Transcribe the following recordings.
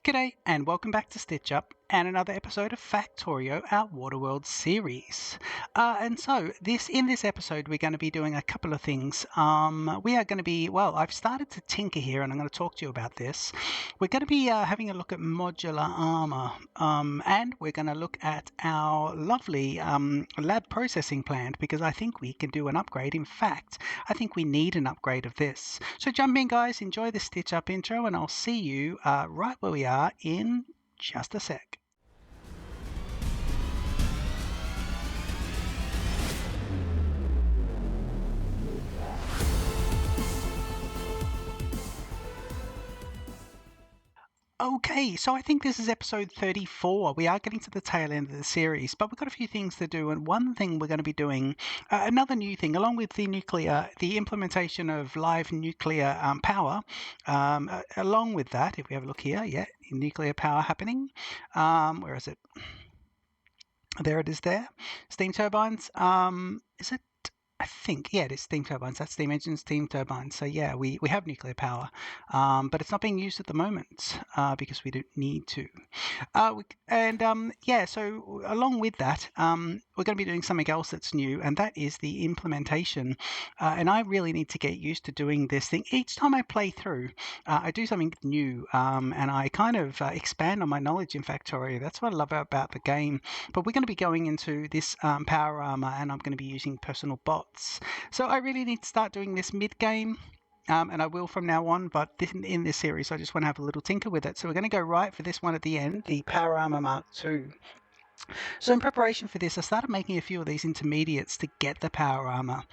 G'day and welcome back to Stitch Up and another episode of Factorio, our Waterworld series. In this episode, we're going to be doing a couple of things. We are going to be, well, I've started to tinker here and I'm going to talk to you about this. We're going to be having a look at modular armor and we're going to look at our lovely lab processing plant because I think we can do an upgrade. In fact, I think we need an upgrade of this. So jump in, guys, enjoy the Stitch Up intro and I'll see you right where we are in just a sec. Okay, so I think this is episode 34. We are getting to the tail end of the series, but we've got a few things to do. And one thing we're going to be doing, another new thing, along with the implementation of live nuclear power. Along with that, if we have a look here, yeah, nuclear power happening. Where is it? There it is there. Steam turbines. Is it? I think, yeah, it is steam turbines. That's steam engines, steam turbines. So yeah, we have nuclear power, but it's not being used at the moment because we don't need to. Yeah, so along with that, we're going to be doing something else that's new, and that is the implementation. And I really need to get used to doing this thing. Each time I play through, I do something new, and I kind of expand on my knowledge in Factorio. That's what I love about the game. But we're going to be going into this power armor, and I'm going to be using personal bots. So I really need to start doing this mid-game. And I will from now on, but in this series I just want to have a little tinker with it. So we're going to go right for this one at the end, the Power Armor Mark II. So in preparation for this, I started making a few of these intermediates to get the Power Armor.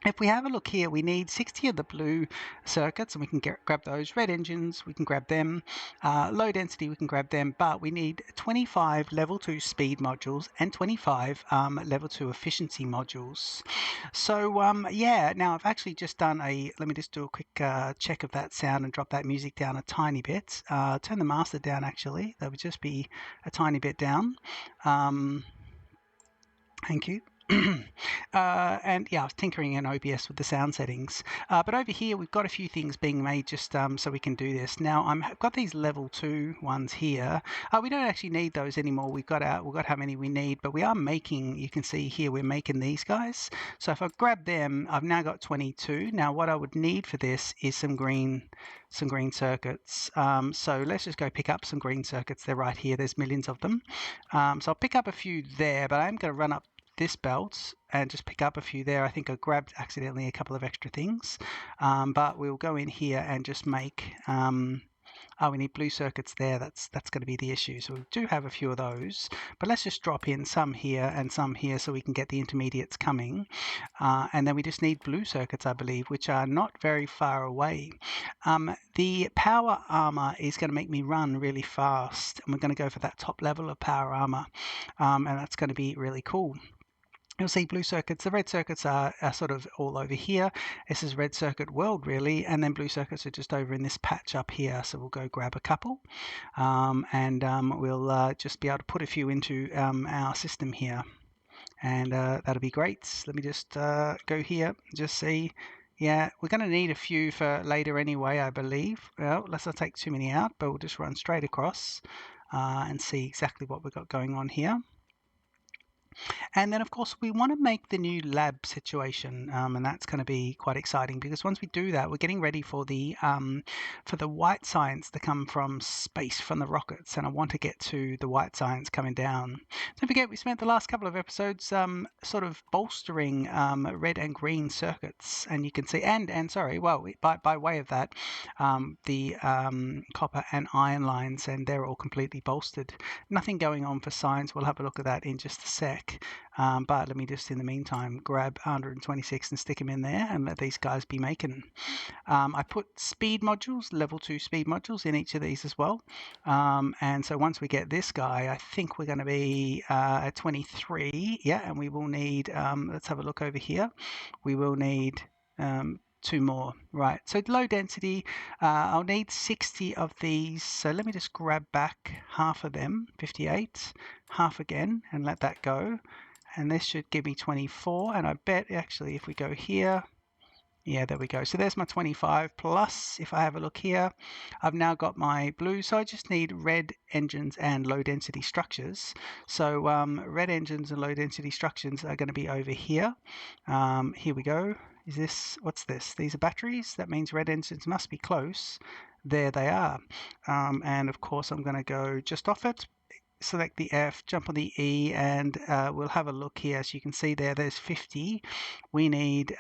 If we have a look here, we need 60 of the blue circuits, and we can grab those. Red engines, we can grab them. Low density, we can grab them, but we need 25 level 2 speed modules and 25 level 2 efficiency modules. So yeah, now I've actually just done let me just do a quick check of that sound and drop that music down a tiny bit. Turn the master down, actually. That would just be a tiny bit down. Thank you. And yeah, I was tinkering in OBS with the sound settings. But over here, we've got a few things being made just so we can do this. Now, I've got these level 2 ones here. We don't actually need those anymore. We've got how many we need, but we are making, you can see here, we're making these guys. So if I grab them, I've now got 22. Now, what I would need for this is some green circuits. So let's just go pick up some green circuits. They're right here. There's millions of them. So I'll pick up a few there, but I'm going to run up this belt and just pick up a few there. I think I grabbed accidentally a couple of extra things, but we'll go in here and just make we need blue circuits there. That's going to be the issue. So we do have a few of those, but let's just drop in some here and some here so we can get the intermediates coming, and then we just need blue circuits, I believe, which are not very far away. The power armor is going to make me run really fast, and we're going to go for that top level of power armor, and that's going to be really cool. You'll see blue circuits. The red circuits are sort of all over here. This is red circuit world, really, and then blue circuits are just over in this patch up here. So we'll go grab a couple, and we'll just be able to put a few into our system here, and that'll be great. Let me just go here, just see. Yeah, we're going to need a few for later anyway, I believe. Well, let's not take too many out, but we'll just run straight across and see exactly what we've got going on here. And then, of course, we want to make the new lab situation, and that's going to be quite exciting because once we do that, we're getting ready for the white science to come from space, from the rockets, and I want to get to the white science coming down. Don't forget, we spent the last couple of episodes sort of bolstering red and green circuits, and you can see, and sorry, well, by way of that, the copper and iron lines, and they're all completely bolstered. Nothing going on for science. We'll have a look at that in just a sec. But let me just, in the meantime, grab 126 and stick them in there and let these guys be making. I put speed modules, level 2 speed modules in each of these as well. And so once we get this guy, I think we're going to be at 23. Yeah, and we will need, let's have a look over here. We will need 2 more. Right, so low density, I'll need 60 of these. So let me just grab back half of them, 58, half again, and let that go. And this should give me 24. And I bet actually if we go here, Yeah, there we go. So there's my 25 plus. If I have a look here, I've now got my blue. So I just need red engines and low density structures. So red engines and low density structures are going to be over here. Here we go. Is this, what's this? These are batteries. That means red engines must be close. There they are. And of course, I'm going to go just off it. Select the F, jump on the E, and we'll have a look here. As you can see there's 50. We need,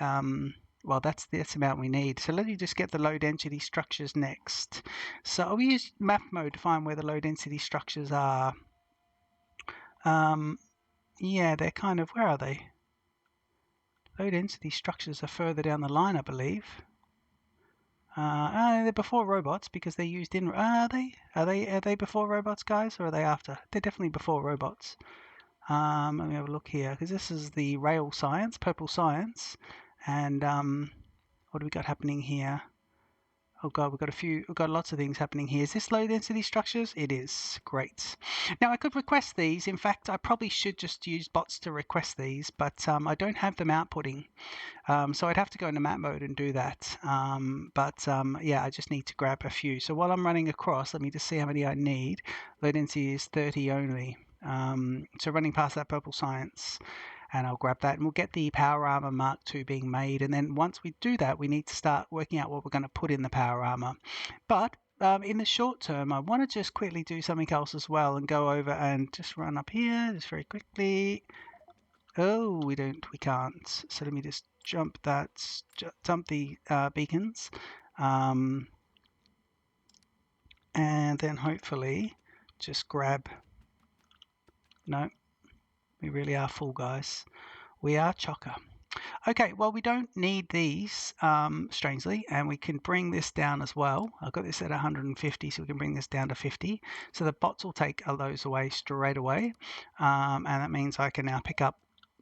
well, that's the amount we need. So let me just get the low density structures next. So I'll use map mode to find where the low density structures are. Yeah, they're kind of, where are they? Low density structures are further down the line, I believe. They're before robots because they're used in. Are they? Are they before robots, guys, or are they after? They're definitely before robots. Let me have a look here because this is the rail science, purple science, and what do we got happening here? Oh god, we've got lots of things happening here. Is this low density structures? It is. Great. Now I could request these. In fact, I probably should just use bots to request these, but I don't have them outputting. So I'd have to go into map mode and do that. Yeah, I just need to grab a few. So while I'm running across, let me just see how many I need. Low density is 30 only. So running past that purple science, and I'll grab that, and we'll get the power armor Mark II being made. And then once we do that, we need to start working out what we're going to put in the power armor. But in the short term, I want to just quickly do something else as well and go over and just run up here just very quickly. Oh, we can't. So let me just jump the beacons, and then hopefully just grab. No, we really are full, guys. We are chocker. Okay, well, we don't need these, strangely, and we can bring this down as well. I've got this at 150, so we can bring this down to 50. So the bots will take those away straight away, and that means I can now pick up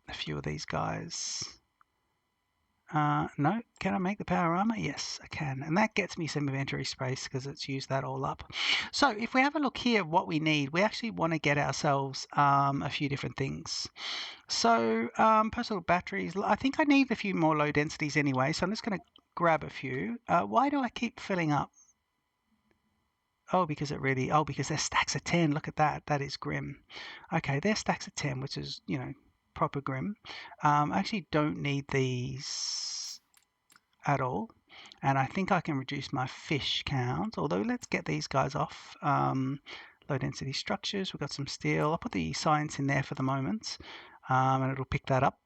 a few of these guys. No, can I make the power armor? Yes, I can. And that gets me some inventory space because it's used that all up. So if we have a look here, what we need, we actually want to get ourselves a few different things. So personal batteries, I think I need a few more low densities anyway, so I'm just going to grab a few. Why do I keep filling up? Oh, because they're stacks of 10. Look at that. That is grim. Okay, they're stacks of 10, which is, proper grim. I actually don't need these at all. And I think I can reduce my fish count, although let's get these guys off. Low density structures, we've got some steel. I'll put the science in there for the moment, and it'll pick that up.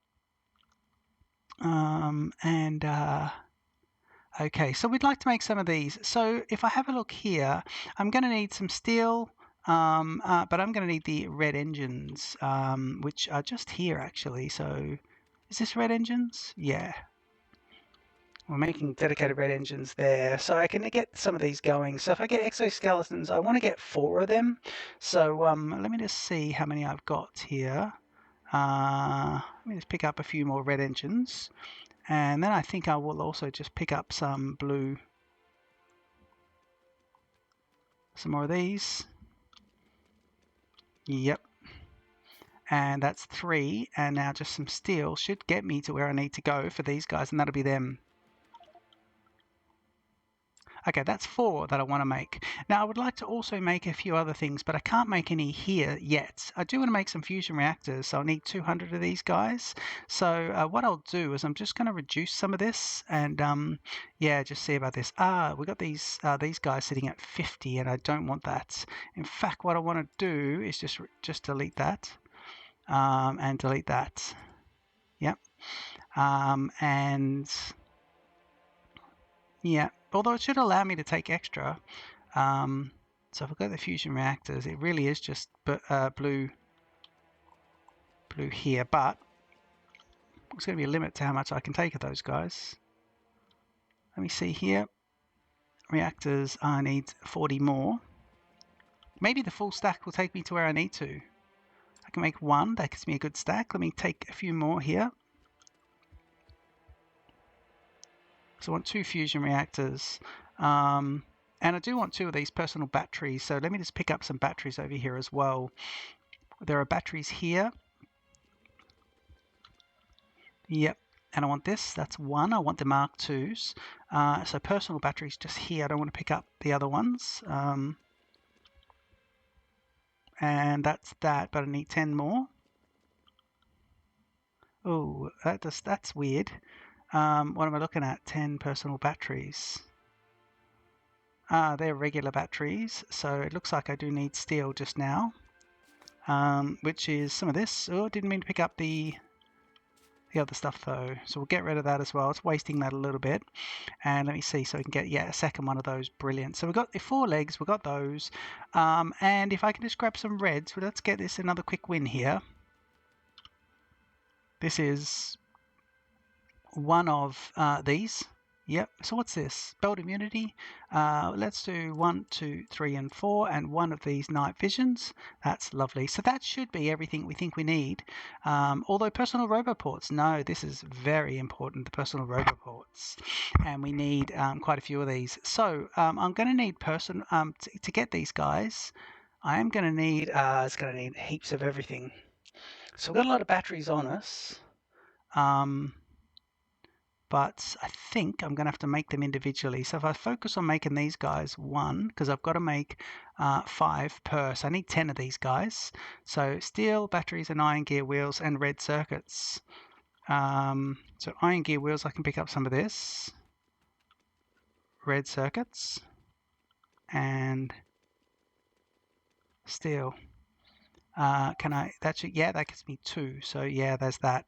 Okay, so we'd like to make some of these. So if I have a look here, I'm going to need some steel, but I'm going to need the red engines, which are just here actually. So is this red engines? Yeah. We're making dedicated red engines there. So I can get some of these going. So if I get exoskeletons, I want to get 4 of them. So let me just see how many I've got here. Let me just pick up a few more red engines. And then I think I will also just pick up some blue, some more of these. Yep. And that's 3. And now just some steel should get me to where I need to go for these guys, and that'll be them. Okay, that's 4 that I want to make. Now I would like to also make a few other things, but I can't make any here yet. I do want to make some fusion reactors, so I'll need 200 of these guys. So what I'll do is I'm just going to reduce some of this, and yeah, just see about this. We got these guys sitting at 50, and I don't want that. In fact, what I want to do is just delete that, and delete that. Yep. And yeah, although it should allow me to take extra. So if I go to the fusion reactors, it really is just blue here, but there's going to be a limit to how much I can take of those guys. Let me see here. Reactors, I need 40 more. Maybe the full stack will take me to where I need to. I can make 1, that gives me a good stack. Let me take a few more here. So I want 2 fusion reactors. And I do want 2 of these personal batteries. So let me just pick up some batteries over here as well. There are batteries here. Yep. and I want this, that's 1. I want the Mark IIs. So personal batteries just here. I don't want to pick up the other ones. And that's that, but I need 10 more. Oh, that's weird. What am I looking at? 10 personal batteries. They're regular batteries, so it looks like I do need steel just now, which is some of this. Oh, didn't mean to pick up the other stuff though, so we'll get rid of that as well. It's wasting that a little bit. And let me see, so we can get a second one of those. Brilliant. So we've got the 4 legs, we've got those, and if I can just grab some reds, well, let's get this another quick win here. This is one of these. Yep. So what's this? Belt immunity. Let's do 1, 2, 3, and 4, and one of these night visions. That's lovely. So that should be everything we think we need. Although personal roboports, no, this is very important. The personal roboports, and we need quite a few of these. So I'm going to need to get these guys. I am going to need. It's going to need heaps of everything. So we've got a lot of batteries on us. But I think I'm going to have to make them individually. So if I focus on making these guys 1, because I've got to make 5 per, so I need 10 of these guys. So steel, batteries, and iron gear wheels, and red circuits. So iron gear wheels, I can pick up some of this. Red circuits. And steel. That gives me 2. So yeah, there's that.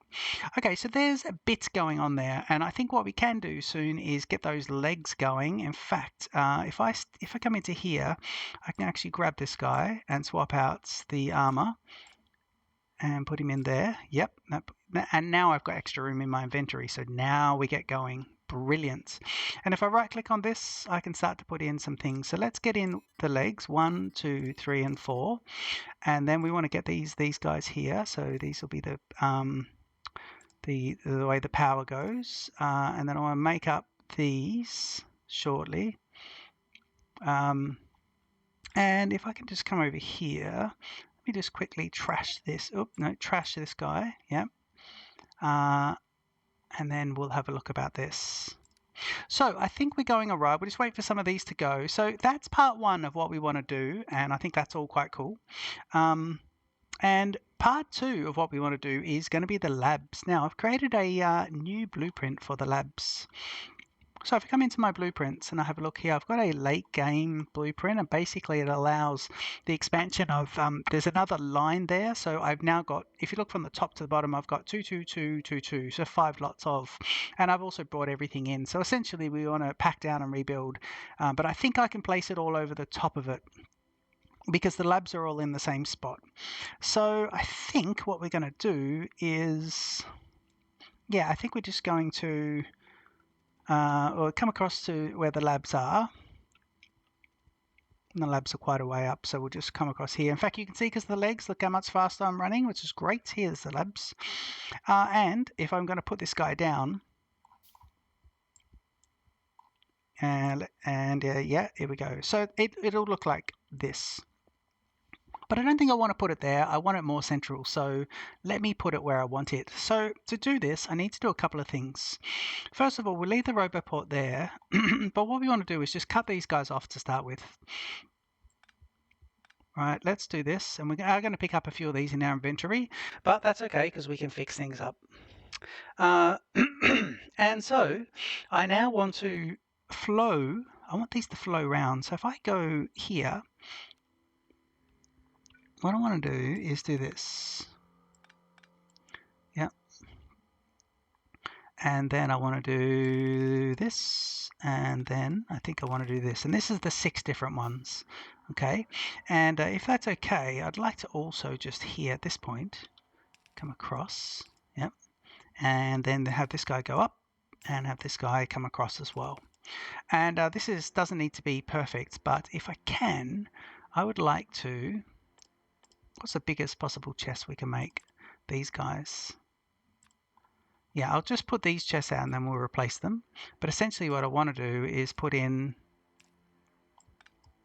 Okay, so there's a bit going on there, and I think what we can do soon is get those legs going. In fact, if I come into here, I can actually grab this guy and swap out the armor and put him in there. Yep, and now I've got extra room in my inventory, so now we get going. Brilliant. And if I right click on this, I can start to put in some things. So let's get in the legs, 1, 2, 3, and 4. And then we want to get these guys here. So these will be the way the power goes. And then I want to make up these shortly. And if I can just come over here, let me just quickly trash this. Oh, no, trash this guy. Yep. And then we'll have a look about this. So I think we're going all right. We'll just wait for some of these to go. So that's part 1 of what we want to do, and I think that's all quite cool. And part 2 of what we want to do is going to be the labs. Now I've created a new blueprint for the labs. So if I come into my blueprints and I have a look here, I've got a late game blueprint, and basically it allows the expansion of, there's another line there. So I've now got, if you look from the top to the bottom, I've got 2, 2, 2, 2, 2, so 5 lots of, and I've also brought everything in. So essentially we want to pack down and rebuild, but I think I can place it all over the top of it, because the labs are all in the same spot. So I think what we're going to do is, I think we're just going to or come across to where the labs are. And the labs are quite a way up, so we'll just come across here. In fact, you can see because of the legs, look how much faster I'm running, which is great. Here's the labs. And if I'm going to put this guy down, and here we go. So it'll look like this. But I don't think I want to put it there. I want it more central. So let me put it where I want it. So to do this, I need to do a couple of things. First of all, we'll leave the roboport there. But what we want to do is just cut these guys off to start with. Right, let's do this. And we are going to pick up a few of these in our inventory. But that's okay because we can fix things up. And so I now want to flow. I want these to flow round. So if I go here, what I want to do is do this. Yep. And then I want to do this. And then I think I want to do this. And this is the 6 different ones. Okay. And if that's okay, I'd like to also just here at this point come across. Yep. And then have this guy go up and have this guy come across as well. And this doesn't need to be perfect, but if I can, I would like to. What's the biggest possible chest we can make? These guys. Yeah, I'll just put these chests out and then we'll replace them. But essentially what I want to do is put in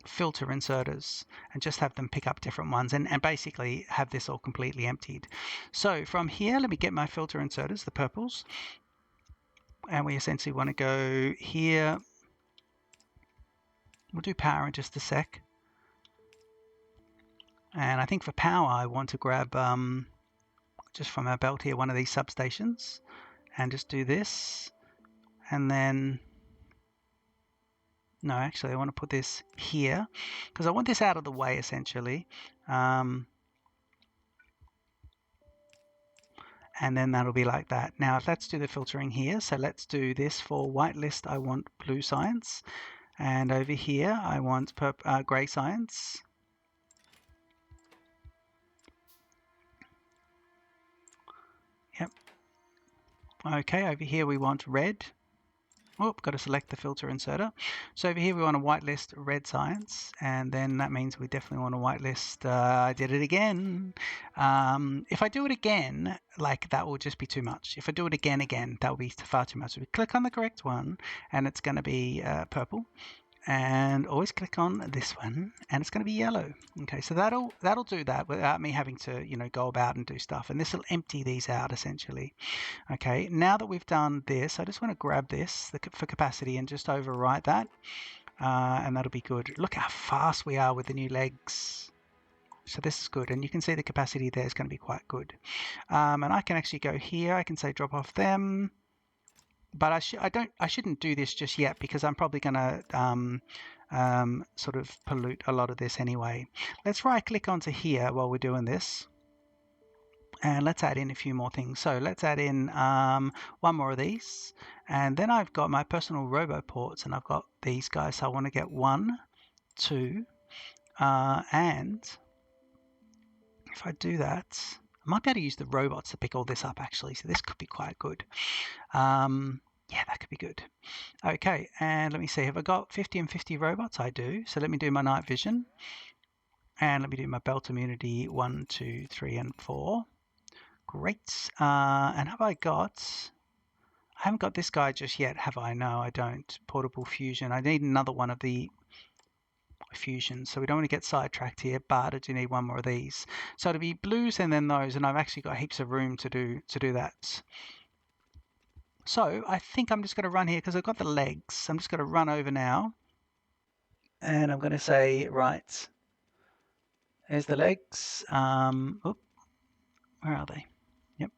filter inserters and just have them pick up different ones and basically have this all completely emptied. So from here, let me get my filter inserters, the purples. and we essentially want to go here. We'll do power in just a sec. And I think for power, I want to grab, just from our belt here, one of these substations, and just do this. And then, no, actually, I want to put this here, because I want this out of the way, essentially. And then that'll be like that. Now, let's do the filtering here. So let's do this for whitelist. I want blue science. And over here, I want grey science. Yep. Okay, over here we want red. Oh, got to select the filter inserter. So over here we want a whitelist red science, and then that means we definitely want a whitelist. I did it again. If I do it again, like that will just be too much. If I do it again, that will be far too much. So we click on the correct one, and it's going to be purple. And always click on this one, and it's going to be yellow. Okay, so that'll do that without me having to, go about and do stuff. And this will empty these out essentially. Okay, now that we've done this, I just want to grab this for capacity and just overwrite that, and that'll be good. Look how fast we are with the new legs. So this is good, and you can see the capacity there is going to be quite good. And I can actually go here. I can say drop off them. But I shouldn't do this just yet, because I'm probably going to sort of pollute a lot of this anyway. Let's right click onto here while we're doing this, and let's add in a few more things. So let's add in one more of these, and then I've got my personal robo ports, and I've got these guys. So I want to get 1, 2, and if I do that, I might be able to use the robots to pick all this up actually, so this could be quite good. Yeah, that could be good. Okay, and let me see, have I got 50 and 50 robots? I do. So let me do my night vision, and let me do my belt immunity 1, 2, 3, and 4. Great. And have I haven't got this guy just yet, have I? No, I don't. Portable fusion. I need another one of the fusions, so we don't want to get sidetracked here, but I do need one more of these. So it'll be blues and then those, and I've actually got heaps of room to do that. So I think I'm just going to run here because I've got the legs. I'm just going to run over now, and I'm going to say, right, there's the legs. Where are they? Yep.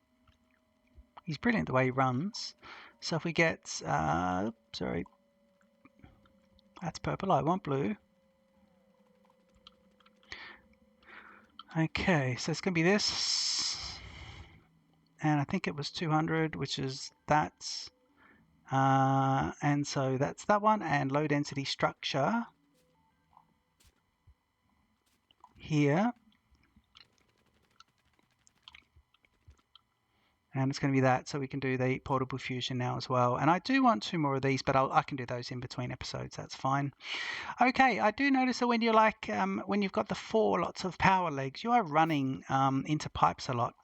He's brilliant the way he runs. So if we get, sorry, that's purple. I want blue. Okay, so it's going to be this. And I think it was 200, which is that. And so that's that one, and low density structure here, and it's going to be that, so we can do the portable fusion now as well. And I do want 2 more of these, but I can do those in between episodes, that's fine. Okay, I do notice that when you're like when you've got the 4 lots of power legs, you are running into pipes a lot.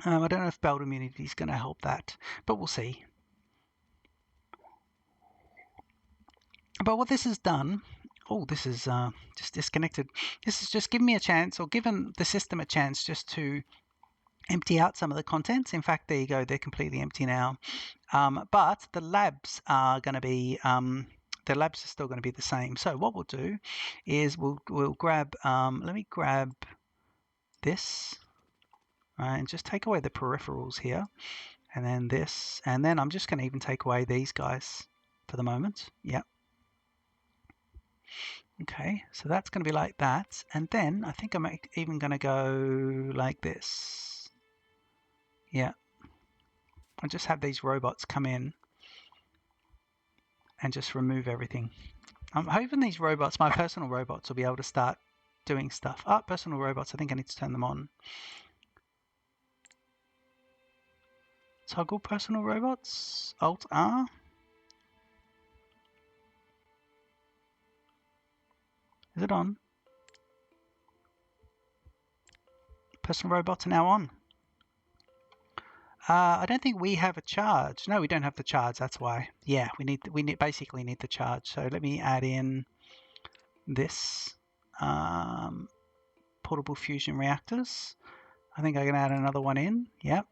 I don't know if belt immunity is going to help that, but we'll see. But what this has done, oh, this is just disconnected. This has just given me a chance, or given the system a chance, just to empty out some of the contents. In fact, there you go, they're completely empty now. But the labs are going to be, the labs are still going to be the same. So what we'll do is we'll grab, let me grab this, and just take away the peripherals here, and then this, and then I'm just going to even take away these guys for the moment. Yep. Okay, so that's going to be like that, and then I think I'm even going to go like this. Yeah, I just have these robots come in and just remove everything. I'm hoping these robots, my personal robots, will be able to start doing stuff. Personal robots, I think I need to turn them on. Toggle personal robots, Alt R. Is it on? Personal robots are now on. I don't think we have a charge. No, we don't have the charge. That's why. Yeah, we basically need the charge. So let me add in this portable fusion reactors. I think I can add another one in. Yep.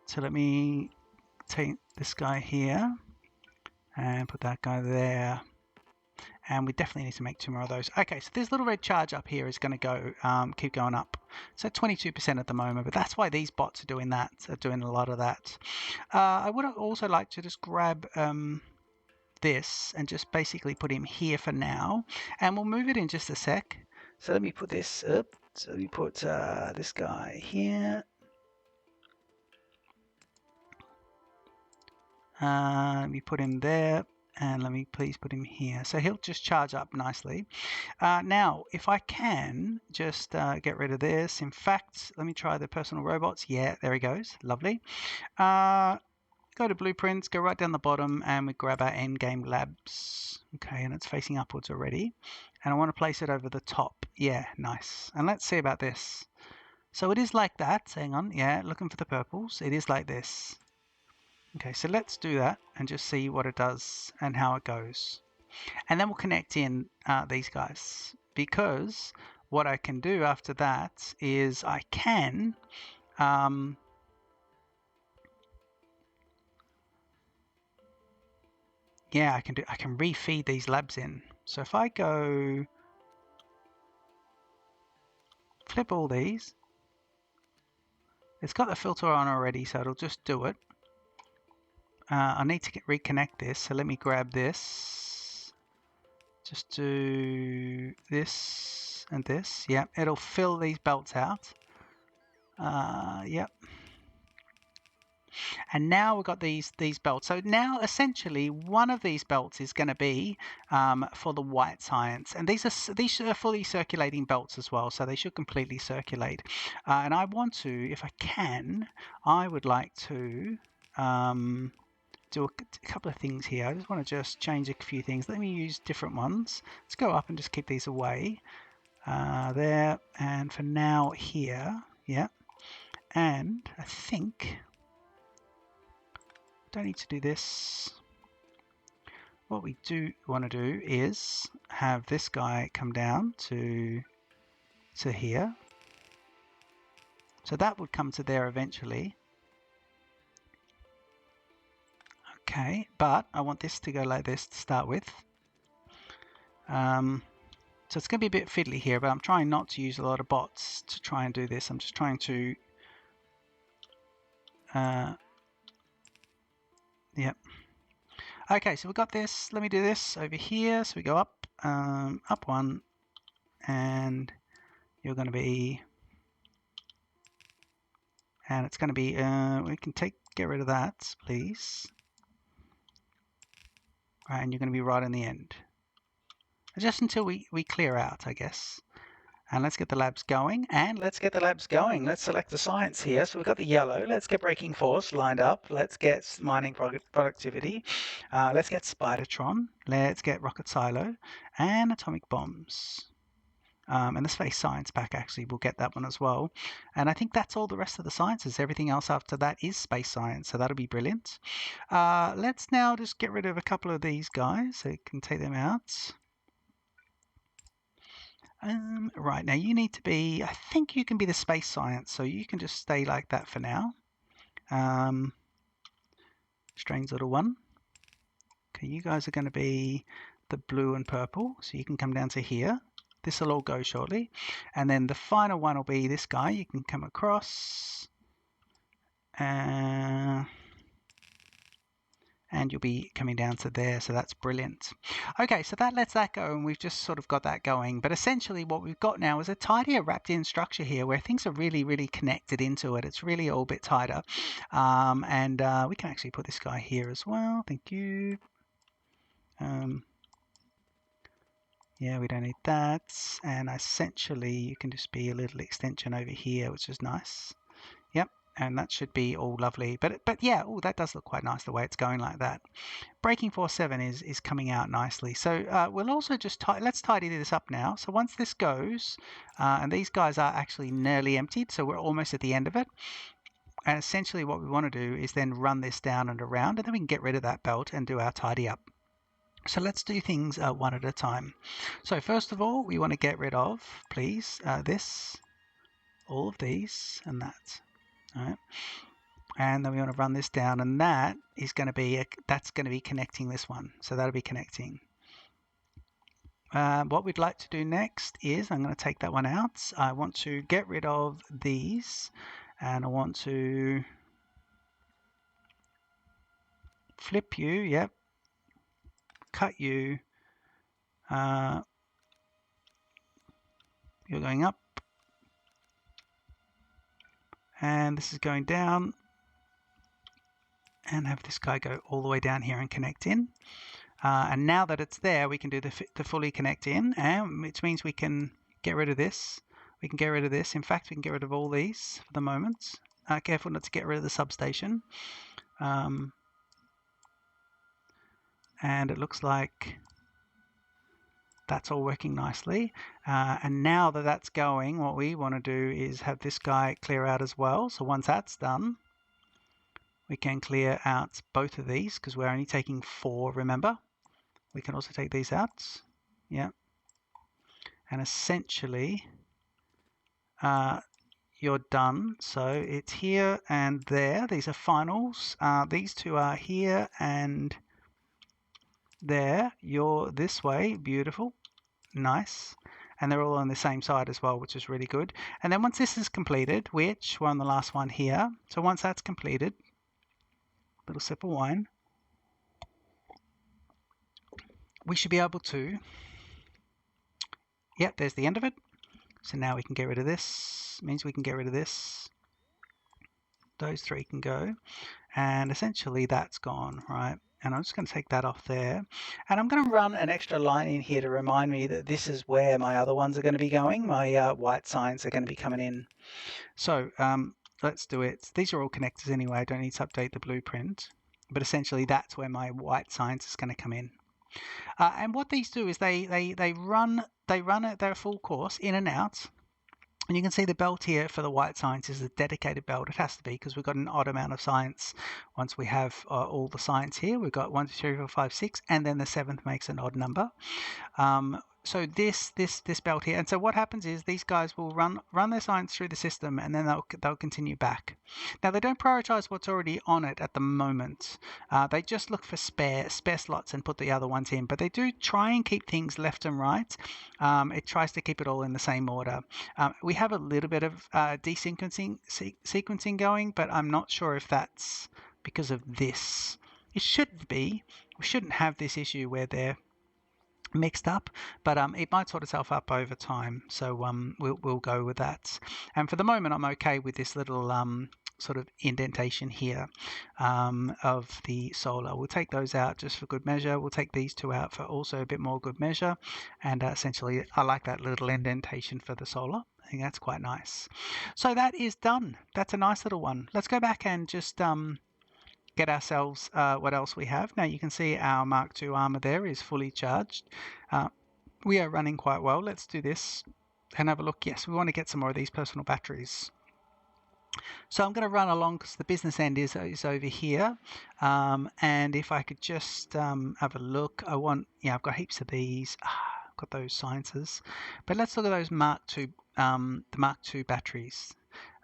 So let me take this guy here and put that guy there. And we definitely need to make 2 more of those. Okay, so this little red charge up here is going to go keep going up. So 22% at the moment, but that's why these bots are doing that, are doing a lot of that. I would also like to just grab this and just basically put him here for now, and we'll move it in just a sec. So let me put this up. So let me put this guy here. Let me put him there, and let me please put him here. So he'll just charge up nicely. Now, if I can just get rid of this. In fact, let me try the personal robots. Yeah, there he goes. Lovely. Go to blueprints, go right down the bottom, and we grab our endgame labs. Okay, and it's facing upwards already. And I want to place it over the top. Yeah, nice. And let's see about this. So it is like that. Hang on. Yeah, looking for the purples. It is like this. Okay, so let's do that and just see what it does and how it goes. And then we'll connect in these guys, because what I can do after that is I can yeah, I can refeed these labs in. So if I go flip all these, it's got the filter on already, so it'll just do it. I need to reconnect this, so let me grab this. Just do this and this. Yep, it'll fill these belts out. Yep. And now we've got these belts. So now essentially one of these belts is going to be for the white science, and these are fully circulating belts as well, so they should completely circulate. And I want to, if I can, I would like to do a couple of things here. I just want to just change a few things. Let me use different ones. Let's go up and just keep these away. There, and for now here, yeah. And I think don't need to do this. What we do want to do is have this guy come down to here. So that would come to there eventually. Okay, but I want this to go like this to start with. So it's going to be a bit fiddly here, but I'm trying not to use a lot of bots to try and do this. I'm just trying to yep. Okay, so we've got this. Let me do this over here. So we go up, up one, and you're going to be, and it's going to be, we can get rid of that, please. Right, and you're going to be right in the end. Just until we clear out, I guess. And let's get the labs going. And let's get the labs going. Let's select the science here. So we've got the yellow. Let's get braking force lined up. Let's get mining productivity. Let's get Spidertron. Let's get rocket silo and atomic bombs. And the space science pack, actually, we'll get that one as well. And I think that's all the rest of the sciences. Everything else after that is space science, so that'll be brilliant. Let's now just get rid of a couple of these guys so you can take them out. Right, now you need to be, I think you can be the space science, so you can just stay like that for now. Strange little one. Okay, you guys are going to be the blue and purple, so you can come down to here. This will all go shortly. And then the final one will be this guy. You can come across. And you'll be coming down to there, so that's brilliant. Okay, so that lets that go, and we've just sort of got that going. But essentially what we've got now is a tidier wrapped in structure here where things are really, really connected into it. It's really all a bit tighter. And we can actually put this guy here as well. Thank you. Yeah, we don't need that. And essentially you can just be a little extension over here, which is nice. Yep, and that should be all lovely. But yeah, oh, that does look quite nice the way it's going like that. Braking Force 7 is coming out nicely. So we'll also just let's tidy this up now. So once this goes, and these guys are actually nearly emptied, so we're almost at the end of it. And essentially what we want to do is then run this down and around, and then we can get rid of that belt and do our tidy up. So let's do things one at a time. So first of all, we want to get rid of, please, this, all of these, and that. All right. And then we want to run this down, and that is going to be that's going to be connecting this one. So that'll be connecting. What we'd like to do next is I'm going to take that one out. I want to get rid of these, and I want to flip you. Yep. Cut you. You're going up, and this is going down, and have this guy go all the way down here and connect in. And now that it's there, we can do the fully connect in, and which means we can get rid of this. We can get rid of this. In fact, we can get rid of all these for the moment. Careful not to get rid of the substation. And it looks like that's all working nicely. And now that that's going, what we want to do is have this guy clear out as well. So once that's done, we can clear out both of these because we're only taking 4, remember? We can also take these out. Yeah. And essentially, you're done. So it's here and there. These are finals. These two are here and there. You're this way. Beautiful. Nice. And they're all on the same side as well, which is really good. And then once this is completed, which we're on the last one here. So once that's completed, little sip of wine, we should be able to, yep, there's the end of it. So now we can get rid of this. Means we can get rid of this. Those 3 can go. And essentially that's gone, right? And I'm just going to take that off there. And I'm going to run an extra line in here to remind me that this is where my other ones are going to be going. My white signs are going to be coming in. So let's do it. These are all connectors anyway. I don't need to update the blueprint. But essentially that's where my white signs is going to come in. And what these do is they run at their full course in and out. And you can see the belt here for the white science is a dedicated belt. It has to be because we've got an odd amount of science. Once we have all the science here, we've got 1, 2, 3, 4, 5, 6, and then the 7th makes an odd number. So this belt here, and so what happens is these guys will run their science through the system, and then they'll continue back. Now they don't prioritize what's already on it at the moment. They just look for spare slots and put the other ones in, but they do try and keep things left and right. It tries to keep it all in the same order. We have a little bit of sequencing going, but I'm not sure if that's because of this. It shouldn't be. We shouldn't have this issue where they're mixed up, but it might sort itself up over time. So we'll go with that. And for the moment, I'm okay with this little sort of indentation here of the solar. We'll take those out just for good measure. We'll take these 2 out for also a bit more good measure. And essentially, I like that little indentation for the solar. I think that's quite nice. So that is done. That's a nice little one. Let's go back and just get ourselves what else we have. Now you can see our Mark II armor there is fully charged. We are running quite well. Let's do this and have a look. Yes, we want to get some more of these personal batteries. So I'm going to run along because the business end is over here. And if I could just have a look, I've got heaps of these. I've got those sciences. But let's look at those Mark II, the Mark II batteries.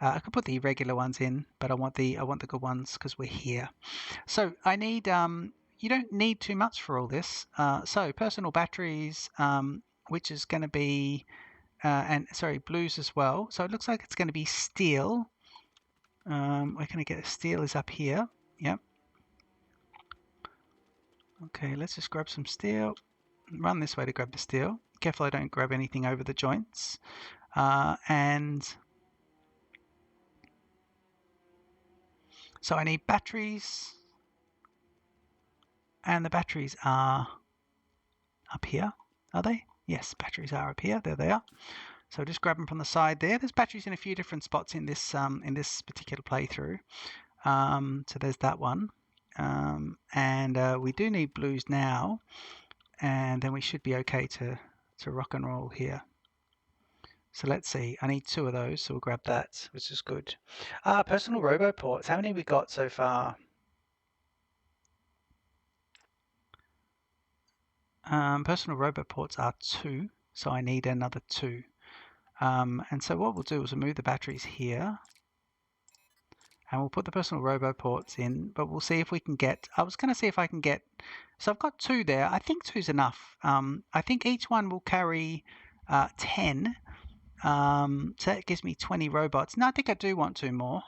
I could put the regular ones in, but I want the good ones because we're here. So I need, you don't need too much for all this. So personal batteries, which is going to be, blues as well. So it looks like it's going to be steel. We're going to get steel is up here. Yep. Okay, let's just grab some steel. Run this way to grab the steel. Careful I don't grab anything over the joints. And so I need batteries, and the batteries are up here, are they? Yes, batteries are up here. There they are. So just grab them from the side there. There's batteries in a few different spots in this particular playthrough. So there's that one. And we do need blues now, and then we should be okay to rock and roll here. So let's see, I need 2 of those, so we'll grab that, which is good. Personal robo ports, how many have we got so far? Personal robo ports are 2, so I need another 2. And so what we'll do is we'll move the batteries here, and we'll put the personal robo ports in, but we'll see if we can get, I was going to see if I can get, so I've got 2 there. I think 2's enough. I think each one will carry 10. So that gives me 20 robots. No, I think I do want 2 more.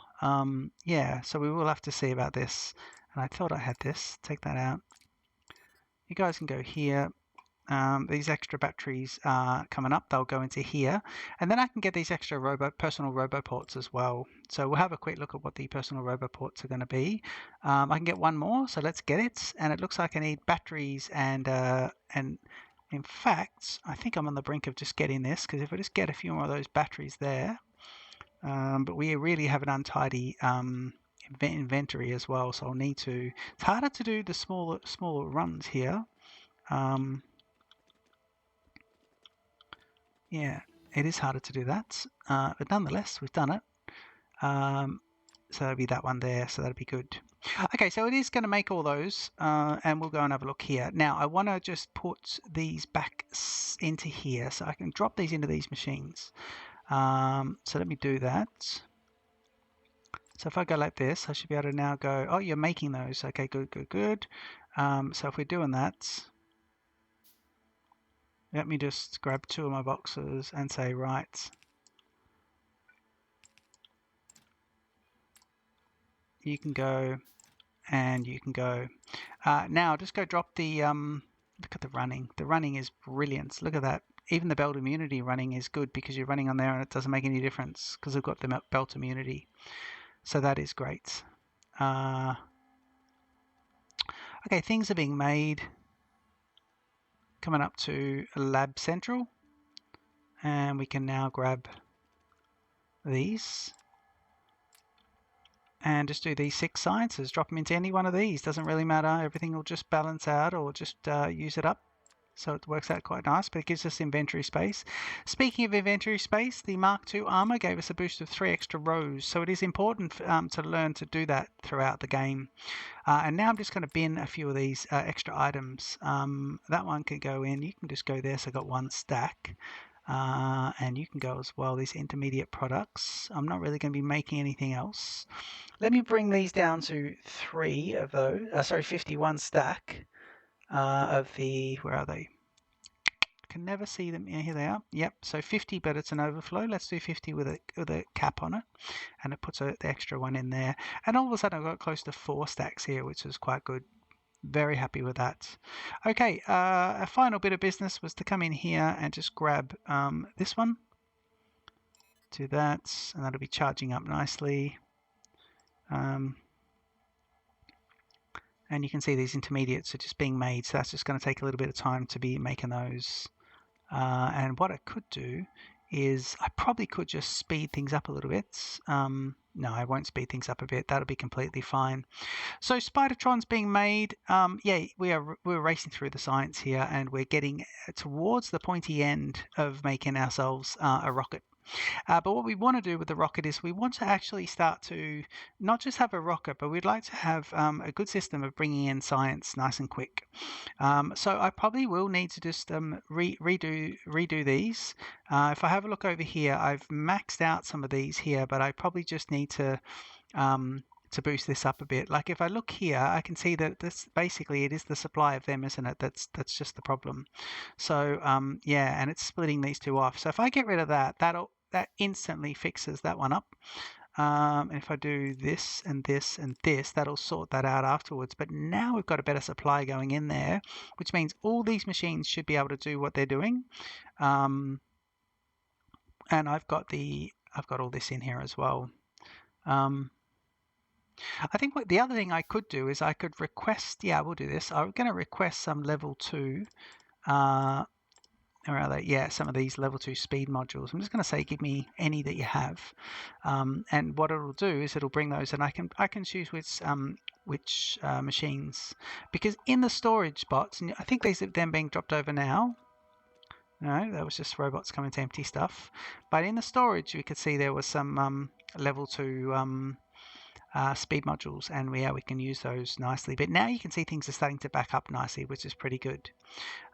Yeah, so we will have to see about this. And I thought I had this. Take that out. You guys can go here. These extra batteries are coming up. They'll go into here. And then I can get these extra personal robo ports as well. So we'll have a quick look at what the personal robo ports are going to be. I can get 1 more, so let's get it. And it looks like I need batteries and in fact, I think I'm on the brink of just getting this, because if I just get a few more of those batteries there, but we really have an untidy inventory as well, so I'll need to, it's harder to do the smaller runs here. Yeah, it is harder to do that, but nonetheless, we've done it. So that'll be that one there, so that'll be good. Okay, so it is going to make all those, and we'll go and have a look here. Now, I want to just put these back into here, so I can drop these into these machines. So let me do that. So if I go like this, I should be able to now go, oh, you're making those. Okay, good, good, good. So if we're doing that, let me just grab 2 of my boxes and say, right, you can go and you can go. Now just go drop the, look at the running. The running is brilliant. Look at that. Even the belt immunity running is good because you're running on there and it doesn't make any difference because I've got the belt immunity. So that is great. Okay, things are being made. Coming up to Lab Central. And we can now grab these. And just do these 6 sciences. Drop them into any one of these. Doesn't really matter. Everything will just balance out or just use it up. So it works out quite nice, but it gives us inventory space. Speaking of inventory space, the Mark II armor gave us a boost of 3 extra rows. So it is important to learn to do that throughout the game. And now I'm just going to bin a few of these extra items. That one can go in. You can just go there. So I've got 1 stack. And you can go as well, these intermediate products. I'm not really going to be making anything else. Let me bring these down to 3 of those. 51 stack of the, where are they? I can never see them. Yeah, here they are. Yep, so 50, but it's an overflow. Let's do 50 with a cap on it, and it puts the extra one in there. And all of a sudden I've got close to 4 stacks here, which is quite good. Very happy with that. Okay, a final bit of business was to come in here and just grab this one. Do that, and that'll be charging up nicely. And you can see these intermediates are just being made, so that's just going to take a little bit of time to be making those. And what I could do is I probably could just speed things up a little bit. No, I won't speed things up a bit. That'll be completely fine. So Spidertron's being made. Yeah, we're racing through the science here, and we're getting towards the pointy end of making ourselves a rocket. But what we want to do with the rocket is we want to actually start to not just have a rocket, but we'd like to have a good system of bringing in science nice and quick. So I probably will need to just redo these. If I have a look over here, I've maxed out some of these here, but I probably just need to boost this up a bit. Like if I look here, I can see that this basically it is the supply of them, isn't it? That's just the problem. So yeah, and it's splitting these 2 off. So if I get rid of that, that instantly fixes that one up. And if I do this and this and this, that'll sort that out afterwards. But now we've got a better supply going in there, which means all these machines should be able to do what they're doing. And I've got all this in here as well. I think the other thing I could do is I could request, yeah, we'll do this. I'm going to request some level 2, or are they? Yeah, some of these level 2 speed modules. I'm just going to say, give me any that you have. And what it'll do is it'll bring those, and I can choose which machines. Because in the storage bots, and I think these are them being dropped over now. No, that was just robots coming to empty stuff. But in the storage, we could see there was some level 2 speed modules, and we can use those nicely. But now you can see things are starting to back up nicely, which is pretty good.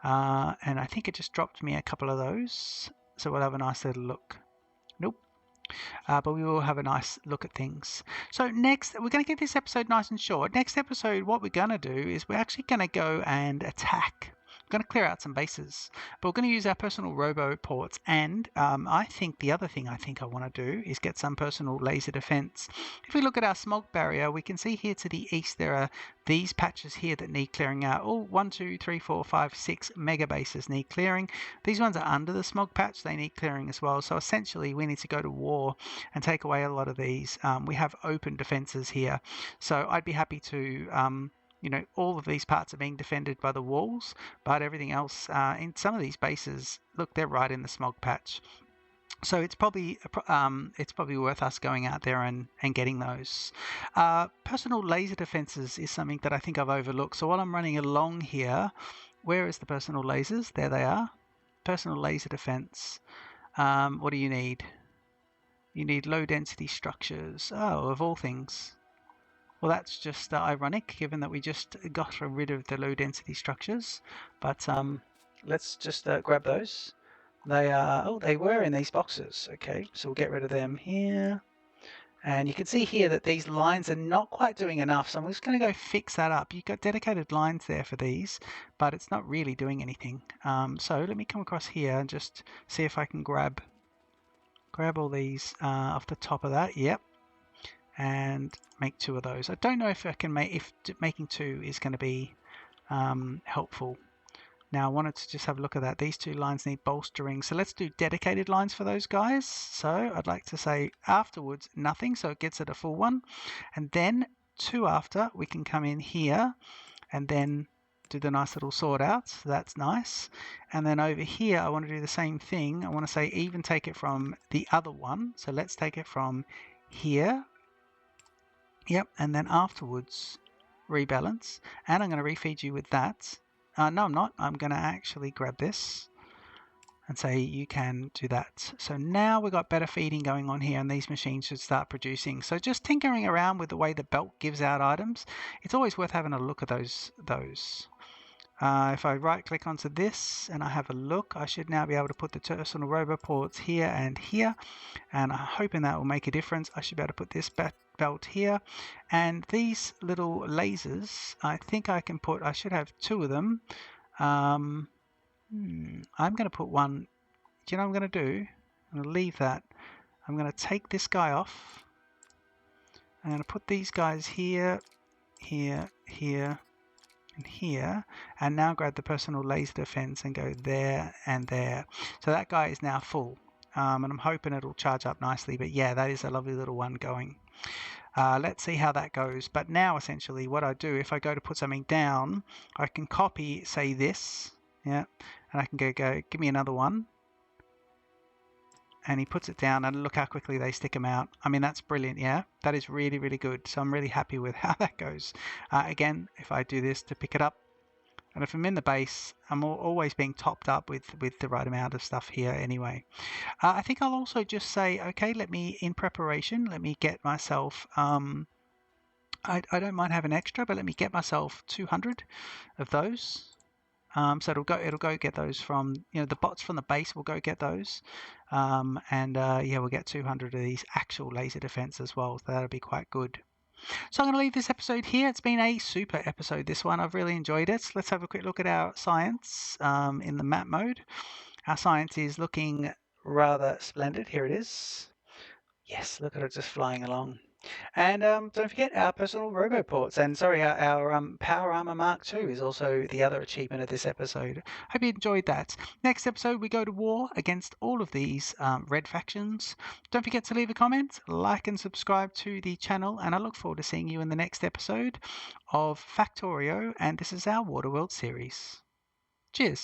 And I think it just dropped me a couple of those, so we'll have a nice little look. Nope. but we will have a nice look at things. So next, we're going to keep this episode nice and short. Next episode, what we're going to do is we're actually going to go and attack. We're going to clear out some bases, but we're going to use our personal robo ports. And I think the other thing I want to do is get some personal laser defense. If we look at our smog barrier, we can see here to the east there are these patches here that need clearing out. All 1, 2, 3, 4, 5, 6 mega bases need clearing. These ones are under the smog patch, they need clearing as well. So essentially we need to go to war and take away a lot of these. We have open defenses here, so I'd be happy to all of these parts are being defended by the walls, but everything else in some of these bases, look, they're right in the smog patch. So it's probably worth us going out there and getting those. Personal laser defenses is something that I think I've overlooked. So while I'm running along here, where is the personal lasers? There they are. Personal laser defense. What do you need? You need low density structures. Oh, of all things. Well, that's just ironic, given that we just got rid of the low density structures. But let's just grab those. They were in these boxes. Okay, so we'll get rid of them here. And you can see here that these lines are not quite doing enough, so I'm just going to go fix that up. You've got dedicated lines there for these, but it's not really doing anything. So let me come across here and just see if I can grab all these off the top of that. Yep. And make 2 of those. I don't know if I can if making 2 is going to be helpful. Now I wanted to just have a look at that. These 2 lines need bolstering, so let's do dedicated lines for those guys. So I'd like to say afterwards nothing, so it gets it a full one, and then 2 after we can come in here and then do the nice little sort out. So that's nice. And then over here I want to do the same thing. I want to say even take it from the other one, so let's take it from here. Yep, and then afterwards rebalance, and I'm going to refeed you with that. No, I'm not. I'm going to actually grab this and say you can do that. So now we've got better feeding going on here, and these machines should start producing. So just tinkering around with the way the belt gives out items, it's always worth having a look at those. If I right click onto this and I have a look, I should now be able to put the personal robo ports here and here, and I'm hoping that will make a difference. I should be able to put this belt here, and these little lasers, I think I can put, I should have 2 of them. I'm going to put one. Do you know what I'm going to do? I'm going to leave that. I'm going to take this guy off. I'm going to put these guys here, here, here, and here, and now grab the personal laser defense and go there and there. So that guy is now full, and I'm hoping it'll charge up nicely. But yeah, that is a lovely little one going. Let's see how that goes. But now essentially what I do, if I go to put something down, I can copy, say this, yeah, and I can go give me another one, and he puts it down, and look how quickly they stick them out. I mean, that's brilliant. Yeah, that is really, really good. So I'm really happy with how that goes. Again, if I do this to pick it up, and if I'm in the base, I'm always being topped up with the right amount of stuff here anyway. I think I'll also just say, okay, in preparation, let me get myself, I don't mind having extra, but let me get myself 200 of those. So it'll go get those from, the bots from the base will go get those. Yeah, we'll get 200 of these actual laser defense as well. So that'll be quite good. So I'm going to leave this episode here. It's been a super episode, this one. I've really enjoyed it. Let's have a quick look at our science in the map mode. Our science is looking rather splendid. Here it is. Yes, look at it just flying along. And don't forget our personal roboports. And sorry, our Power Armor Mark II is also the other achievement of this episode. Hope you enjoyed that. Next episode, we go to war against all of these red factions. Don't forget to leave a comment, like and subscribe to the channel. And I look forward to seeing you in the next episode of Factorio. And this is our Waterworld series. Cheers.